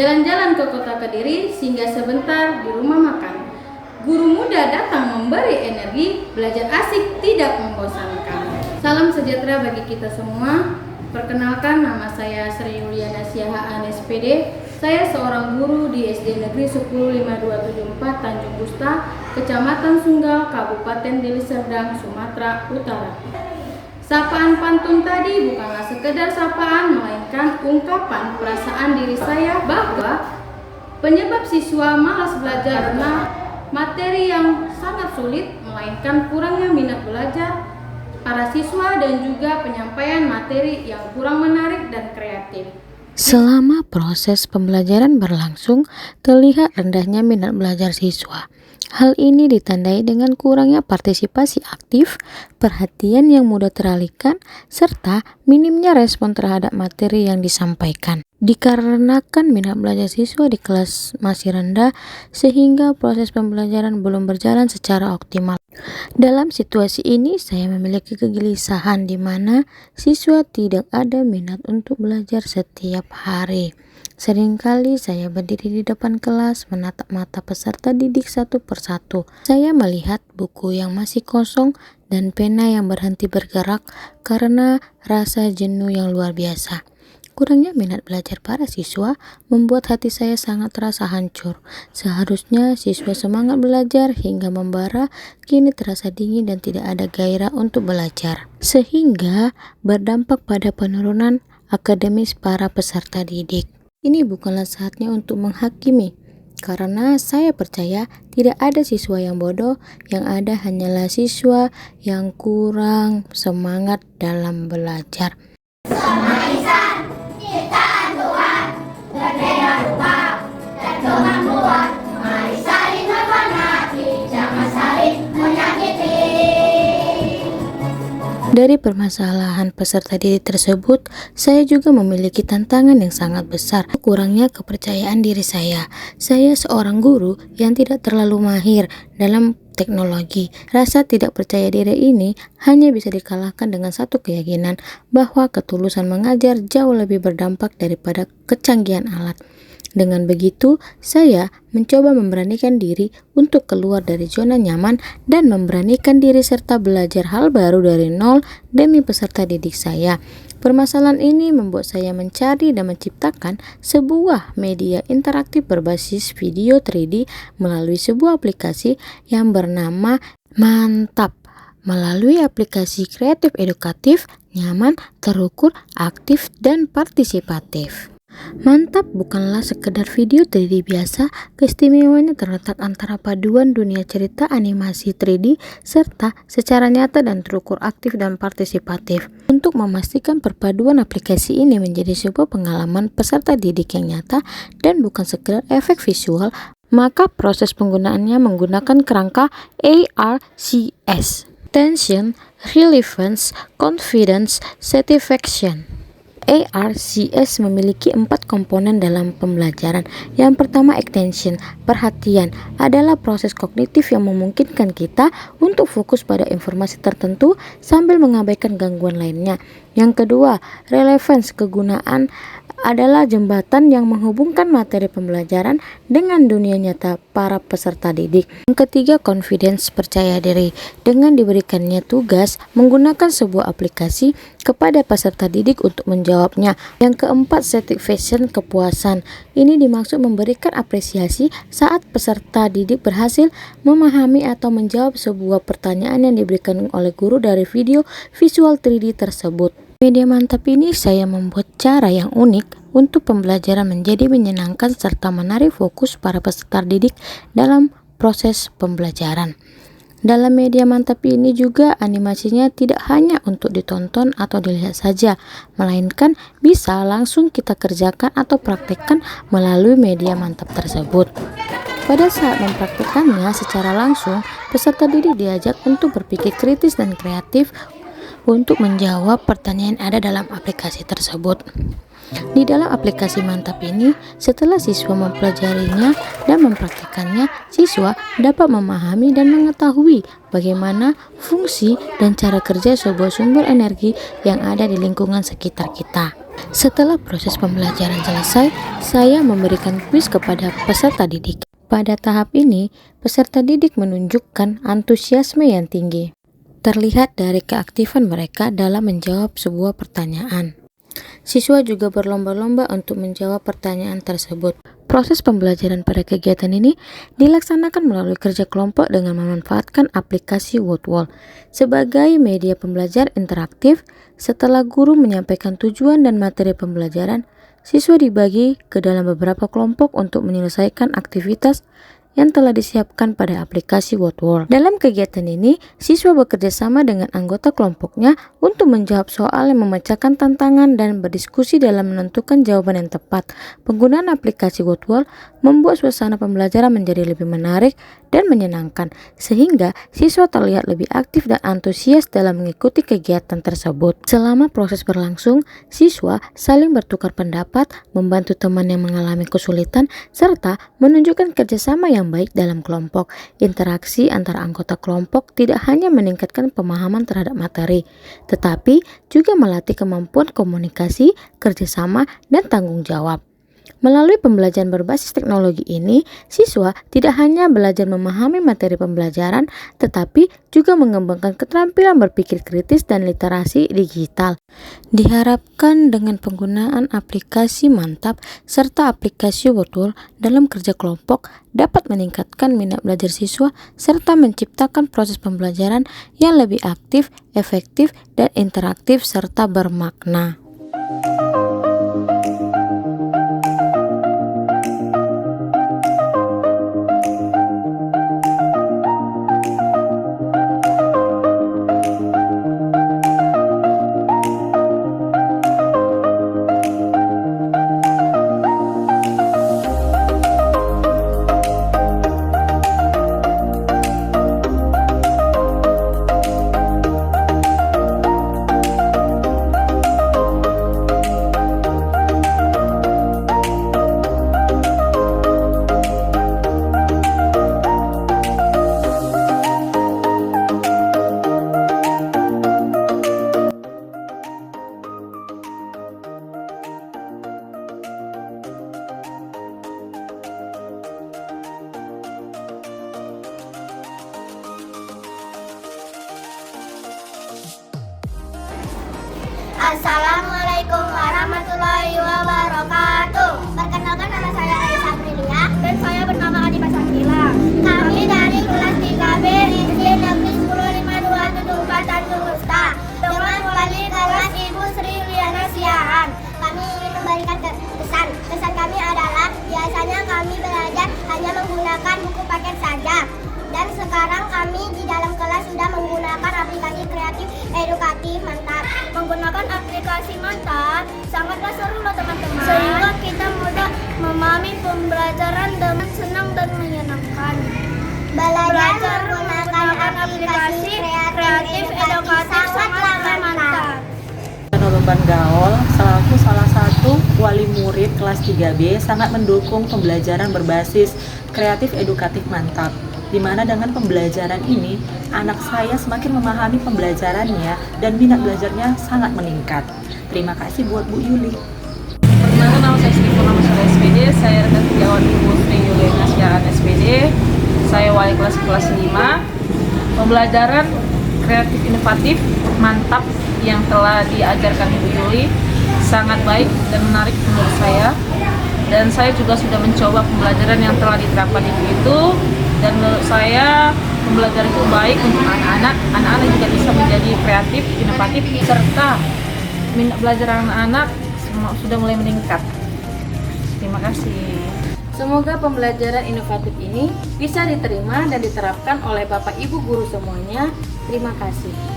jalan-jalan ke kota Kediri, singgah sebentar di rumah makan. Guru muda datang memberi energi, belajar asik tidak membosankan. Salam sejahtera bagi kita semua. Perkenalkan, nama saya Sri Yuliana Siahaan SPD. Saya seorang guru di SD Negeri 105274 Tanjung Gusta, Kecamatan Sunggal, Kabupaten Deli Serdang, Sumatera Utara. Sapaan pantun tadi bukanlah sekedar sapaan, melainkan ungkapan perasaan diri saya bahwa penyebab siswa malas belajar karena materi yang sangat sulit, melainkan kurangnya minat belajar para siswa dan juga penyampaian materi yang kurang menarik dan kreatif. Selama proses pembelajaran berlangsung, terlihat rendahnya minat belajar siswa. Hal ini ditandai dengan kurangnya partisipasi aktif, perhatian yang mudah teralihkan, serta minimnya respon terhadap materi yang disampaikan. Dikarenakan minat belajar siswa di kelas masih rendah, sehingga proses pembelajaran belum berjalan secara optimal. Dalam situasi ini, saya memiliki kegelisahan di mana siswa tidak ada minat untuk belajar setiap hari. Seringkali saya berdiri di depan kelas menatap mata peserta didik satu persatu. Saya melihat buku yang masih kosong dan pena yang berhenti bergerak karena rasa jenuh yang luar biasa. Kurangnya minat belajar para siswa membuat hati saya sangat terasa hancur. Seharusnya siswa semangat belajar hingga membara, kini terasa dingin dan tidak ada gairah untuk belajar. Sehingga berdampak pada penurunan akademis para peserta didik. Ini bukanlah saatnya untuk menghakimi, karena saya percaya tidak ada siswa yang bodoh, yang ada hanyalah siswa yang kurang semangat dalam belajar. Sama insan, ciptaan Tuhan, berbeda rupa dan kemampuan. Mari saling menghormati, jangan saling menyakiti. Dari permasalahan peserta didik tersebut, saya juga memiliki tantangan yang sangat besar. Kurangnya kepercayaan diri saya. Saya seorang guru yang tidak terlalu mahir dalam teknologi. Rasa tidak percaya diri ini hanya bisa dikalahkan dengan satu keyakinan bahwa ketulusan mengajar jauh lebih berdampak daripada kecanggihan alat. Dengan begitu, saya mencoba memberanikan diri untuk keluar dari zona nyaman dan memberanikan diri serta belajar hal baru dari nol demi peserta didik saya. Permasalahan ini membuat saya mencari dan menciptakan sebuah media interaktif berbasis video 3D melalui sebuah aplikasi yang bernama Mantap. Melalui aplikasi kreatif edukatif, nyaman, terukur, aktif, dan partisipatif. Mantap bukanlah sekedar video 3D biasa, keistimewaannya terletak antara paduan dunia cerita animasi 3D serta secara nyata dan terukur aktif dan partisipatif. Untuk memastikan perpaduan aplikasi ini menjadi sebuah pengalaman peserta didik yang nyata dan bukan sekedar efek visual, maka proses penggunaannya menggunakan kerangka ARCS. Attention, Relevance, Confidence, Satisfaction. ARCS memiliki 4 komponen dalam pembelajaran. Yang pertama, attention, perhatian, adalah proses kognitif yang memungkinkan kita untuk fokus pada informasi tertentu sambil mengabaikan gangguan lainnya. Yang kedua, relevance, kegunaan, adalah jembatan yang menghubungkan materi pembelajaran dengan dunia nyata para peserta didik. Yang ketiga, confidence, percaya diri, dengan diberikannya tugas menggunakan sebuah aplikasi kepada peserta didik untuk menjawabnya. Yang keempat, satisfaction, kepuasan. Ini dimaksud memberikan apresiasi saat peserta didik berhasil memahami atau menjawab sebuah pertanyaan yang diberikan oleh guru dari video visual 3D tersebut. Media Mantap ini saya membuat cara yang unik untuk pembelajaran menjadi menyenangkan serta menarik fokus para peserta didik dalam proses pembelajaran. Dalam Media Mantap ini juga animasinya tidak hanya untuk ditonton atau dilihat saja, melainkan bisa langsung kita kerjakan atau praktekkan melalui Media Mantap tersebut. Pada saat mempraktikkannya secara langsung, peserta didik diajak untuk berpikir kritis dan kreatif untuk menjawab pertanyaan yang ada dalam aplikasi tersebut. Di dalam aplikasi Mantap ini, setelah siswa mempelajarinya dan mempraktikkannya, siswa dapat memahami dan mengetahui bagaimana fungsi dan cara kerja sebuah sumber energi yang ada di lingkungan sekitar kita. Setelah proses pembelajaran selesai, saya memberikan kuis kepada peserta didik. Pada tahap ini, peserta didik menunjukkan antusiasme yang tinggi. Terlihat dari keaktifan mereka dalam menjawab sebuah pertanyaan. Siswa juga berlomba-lomba untuk menjawab pertanyaan tersebut. Proses pembelajaran pada kegiatan ini dilaksanakan melalui kerja kelompok dengan memanfaatkan aplikasi WordWall sebagai media pembelajar interaktif. Setelah guru menyampaikan tujuan dan materi pembelajaran, siswa dibagi ke dalam beberapa kelompok untuk menyelesaikan aktivitas yang telah disiapkan pada aplikasi WordWall. Dalam kegiatan ini, siswa bekerja sama dengan anggota kelompoknya untuk menjawab soal yang memecahkan tantangan dan berdiskusi dalam menentukan jawaban yang tepat. Penggunaan aplikasi WordWall membuat suasana pembelajaran menjadi lebih menarik dan menyenangkan, sehingga siswa terlihat lebih aktif dan antusias dalam mengikuti kegiatan tersebut. Selama proses berlangsung, siswa saling bertukar pendapat, membantu teman yang mengalami kesulitan, serta menunjukkan kerjasama yang baik dalam kelompok. Interaksi antara anggota kelompok tidak hanya meningkatkan pemahaman terhadap materi, tetapi juga melatih kemampuan komunikasi, kerjasama, dan tanggung jawab. Melalui pembelajaran berbasis teknologi ini, siswa tidak hanya belajar memahami materi pembelajaran, tetapi juga mengembangkan keterampilan berpikir kritis dan literasi digital. Diharapkan dengan penggunaan aplikasi Mantap serta aplikasi WordWall dalam kerja kelompok dapat meningkatkan minat belajar siswa serta menciptakan proses pembelajaran yang lebih aktif, efektif, dan interaktif serta bermakna. Assalamualaikum warahmatullahi wabarakatuh. Perkenalkan, nama saya Raisa Aprilia dan saya bernama Adi Pasakila. Kami dari kelas 3B SD Negeri 105274 Tanjung Gusta dengan wali kelas Ibu Sri Liana Siahan. Kami ingin memberikan pesan. Pesan kami adalah biasanya kami belajar hanya menggunakan buku paket saja. Dan sekarang kami di dalam kelas sudah menggunakan aplikasi kreatif edukatif Mantap. Menggunakan aplikasi Mantap sangatlah seru loh teman-teman. Sehingga kita mudah memahami pembelajaran dengan senang dan menyenangkan. Belajar menggunakan aplikasi kreatif edukatif sangatlah mantap. Beban Gaul, selaku salah satu wali murid kelas 3B, sangat mendukung pembelajaran berbasis kreatif edukatif Mantap, di mana dengan pembelajaran ini anak saya semakin memahami pembelajarannya dan minat belajarnya sangat meningkat. Terima kasih buat Bu Yuli. Perkenalkan, nama saya Sri Purnama SPD, saya rekan sejawat Ibu Sri Yuliana Siahan SPD. Saya wali kelas 5. Pembelajaran kreatif inovatif Mantap yang telah diajarkan Ibu Yuli sangat baik dan menarik menurut saya. Dan saya juga sudah mencoba pembelajaran yang telah diterapkan itu, dan menurut saya pembelajaran itu baik untuk anak-anak. Anak-anak juga bisa menjadi kreatif, inovatif, serta minat belajar anak-anak sudah mulai meningkat. Terima kasih. Semoga pembelajaran inovatif ini bisa diterima dan diterapkan oleh Bapak Ibu guru semuanya. Terima kasih.